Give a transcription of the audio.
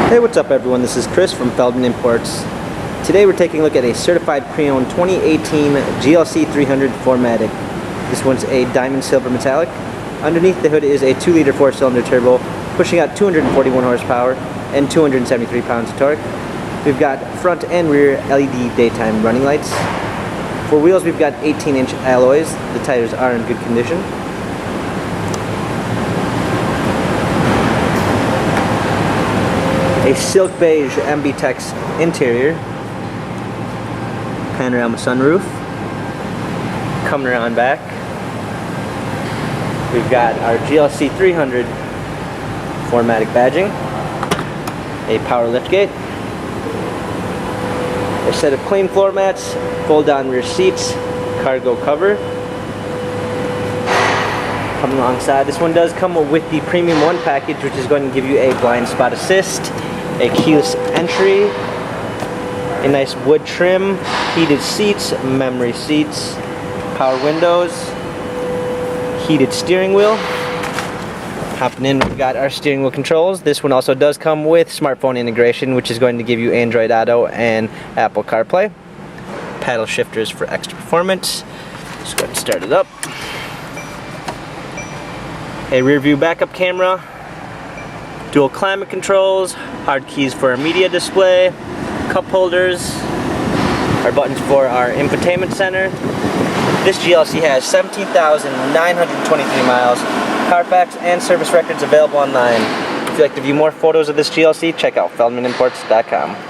Hey, what's up everyone? This is Chris from Feldmann Imports. Today we're taking a look at a certified pre-owned 2018 GLC 300 4MATIC. This one's a diamond silver metallic. Underneath the hood is a 2-liter 4-cylinder turbo, pushing out 241 horsepower and 273 pounds of torque. We've got front and rear LED daytime running lights. For wheels we've got 18-inch alloys. The tires are in good condition. A silk beige MB-Tex interior, panorama sunroof. Coming around back, we've got our GLC 300 4MATIC badging, a power liftgate, a set of clean floor mats, fold-down rear seats, cargo cover. Coming alongside, this one does come with the Premium 1 package, which is going to give you a blind spot assist, a keyless entry, a nice wood trim, heated seats, memory seats, power windows, heated steering wheel. Hopping in, we've got our steering wheel controls. This one also does come with smartphone integration, which is going to give you Android Auto and Apple CarPlay. Paddle shifters for extra performance. Just go ahead and start it up. A rear view backup camera, dual climate controls, hard keys for our media display, cup holders, our buttons for our infotainment center. This GLC has 17,923 miles, Carfax and service records available online. If you'd like to view more photos of this GLC, check out feldmanimports.com.